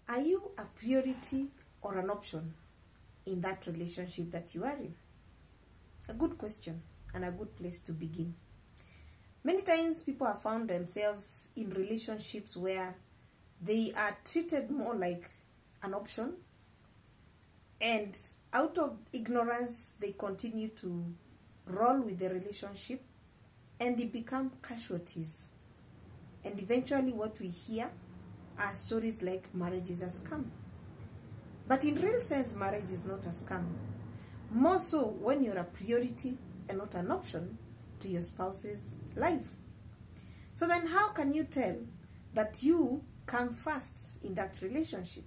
Are you a priority or an option in that relationship that you are in? A good question and a good place to begin. Many times people have found themselves in relationships where they are treated more like an option, and out of ignorance they continue to roll with the relationship and they become casualties. And eventually what we hear are stories like marriage is a scam. But in real sense, marriage is not a scam. More so when you're a priority and not an option to your spouse's life. So then how can you tell that you come first in that relationship?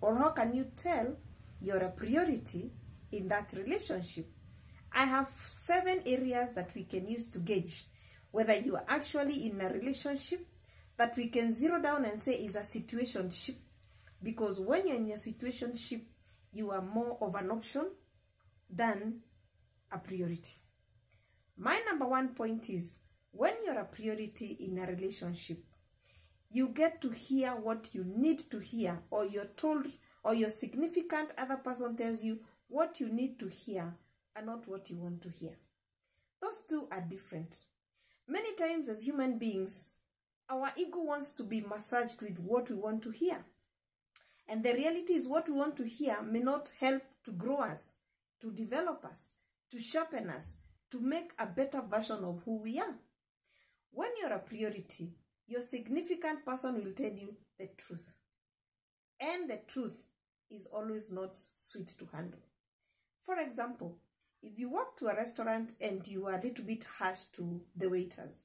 Or how can you tell you're a priority in that relationship? I have 7 areas that we can use to gauge whether you are actually in a relationship that we can zero down and say is a situationship. Because when you're in a situationship, you are more of an option than a priority. My number 1 point is, when you're a priority in a relationship, you get to hear what you need to hear, or you're told, or your significant other person tells you what you need to hear and not what you want to hear. Those two are different. Many times as human beings, our ego wants to be massaged with what we want to hear. And the reality is what we want to hear may not help to grow us, to develop us, to sharpen us, to make a better version of who we are. When you're a priority, your significant person will tell you the truth. And the truth is always not sweet to handle. For example, if you walk to a restaurant and you are a little bit harsh to the waiters,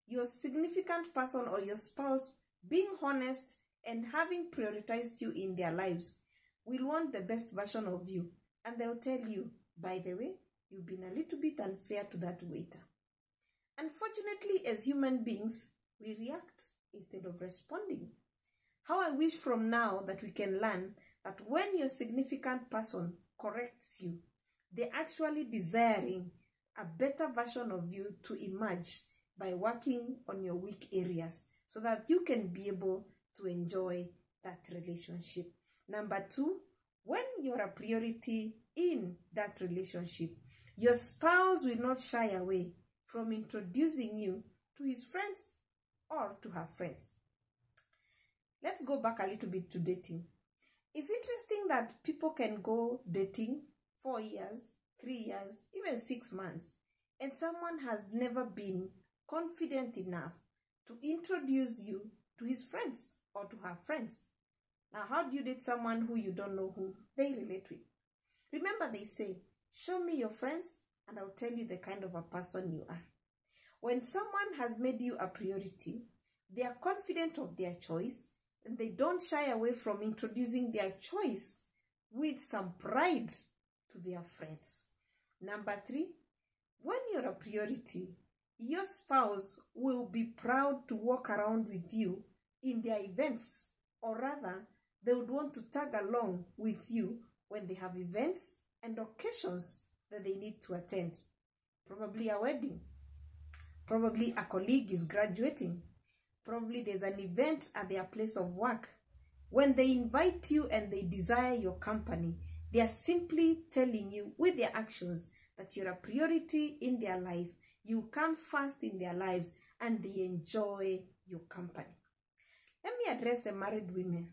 your significant person or your spouse, being honest and having prioritized you in their lives, will want the best version of you. And they'll tell you, by the way, you've been a little bit unfair to that waiter. Unfortunately, as human beings, we react instead of responding. How I wish from now that we can learn that when your significant person corrects you, they're actually desiring a better version of you to emerge by working on your weak areas so that you can be able to enjoy that relationship. Number 2, when you're a priority in that relationship, your spouse will not shy away from introducing you to his friends or to her friends. Let's go back a little bit to dating. It's interesting that people can go dating 4 years, 3 years, even 6 months, and someone has never been confident enough to introduce you to his friends or to her friends. Now, how do you date someone who you don't know who they relate with? Remember, they say, show me your friends and I'll tell you the kind of a person you are. When someone has made you a priority, they are confident of their choice and they don't shy away from introducing their choice with some pride to their friends. Number 3, when you're a priority, your spouse will be proud to walk around with you in their events, or rather, they would want to tag along with you when they have events and occasions that they need to attend. Probably a wedding, probably a colleague is graduating, probably there's an event at their place of work. When they invite you and they desire your company, they are simply telling you with their actions that you're a priority in their life, you come first in their lives, and they enjoy your company. Let me address the married women.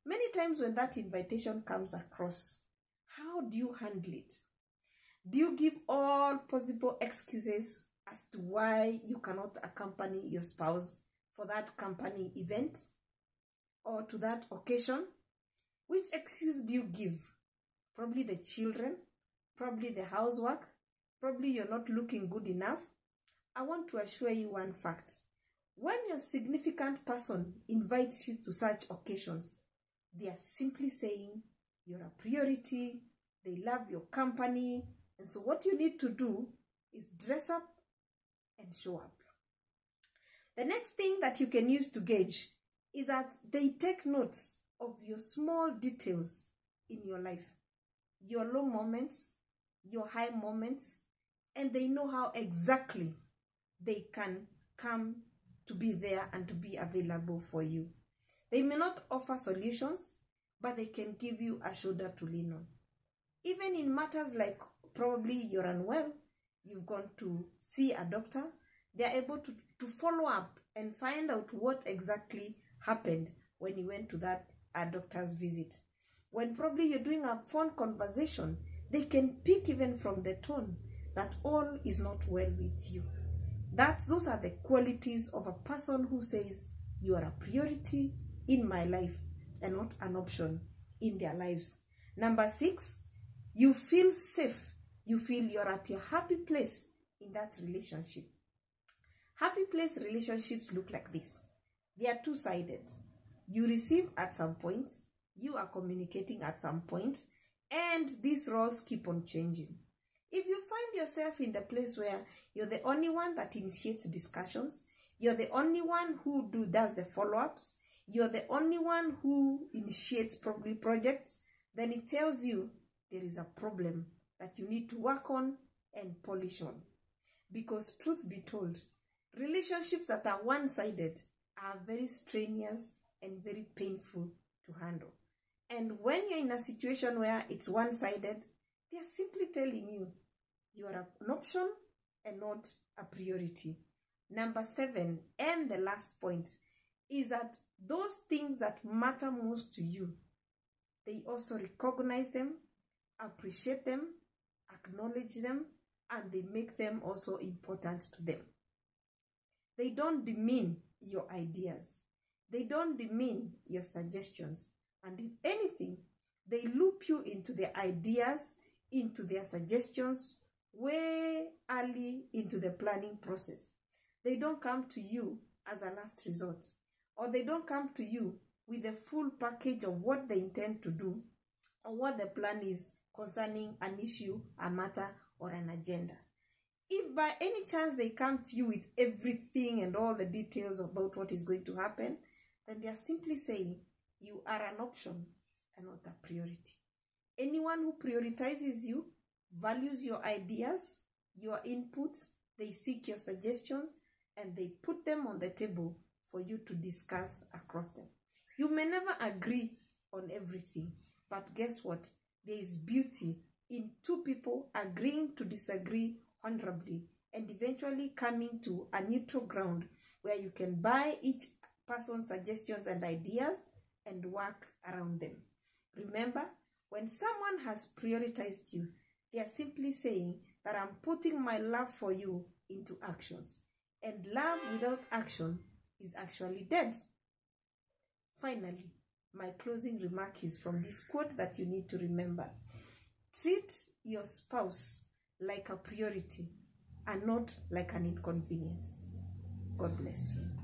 Many times when that invitation comes across, how do you handle it? Do you give all possible excuses as to why you cannot accompany your spouse for that company event or to that occasion? Which excuse do you give? Probably the children, probably the housework, probably you're not looking good enough. I want to assure you one fact. When your significant person invites you to such occasions, they are simply saying you're a priority, they love your company, and so what you need to do is dress up and show up. The next thing that you can use to gauge is that they take notes of your small details in your life, your low moments, your high moments, and they know how exactly they can come to be there and to be available for you. They may not offer solutions, but they can give you a shoulder to lean on. Even in matters like probably you're unwell, you've gone to see a doctor, they're able to follow up and find out what exactly happened when you went to that doctor's visit. When probably you're doing a phone conversation, they can pick even from the tone that all is not well with you. Those are the qualities of a person who says you are a priority in my life and not an option in their lives. Number 6, you feel safe. You feel you're at your happy place in that relationship. Happy place relationships look like this. They are two-sided. You receive at some point, you are communicating at some point, and these roles keep on changing. If you find yourself in the place where you're the only one that initiates discussions, you're the only one who does the follow-ups, you're the only one who initiates probably projects, then it tells you there is a problem that you need to work on and polish on. Because truth be told, relationships that are one-sided are very strenuous and very painful to handle. And when you're in a situation where it's one-sided, they are simply telling you you are an option and not a priority. Number 7, and the last point, is that those things that matter most to you, they also recognize them, appreciate them, acknowledge them, and they make them also important to them. They don't demean your ideas. They don't demean your suggestions. And if anything, they loop you into their ideas, into their suggestions, way early into the planning process. They don't come to you as a last resort, or they don't come to you with the full package of what they intend to do or what the plan is concerning an issue, a matter, or an agenda. If by any chance they come to you with everything and all the details about what is going to happen, then they are simply saying you are an option and not a priority. Anyone who prioritizes you, values your ideas, your inputs, they seek your suggestions, and they put them on the table for you to discuss across them. You may never agree on everything, but guess what? There is beauty in two people agreeing to disagree honorably and eventually coming to a neutral ground where you can buy each person's suggestions and ideas and work around them. Remember, when someone has prioritized you, they are simply saying that I'm putting my love for you into actions. And love without action is actually dead. Finally, my closing remark is from this quote that you need to remember. Treat your spouse like a priority and not like an inconvenience. God bless you.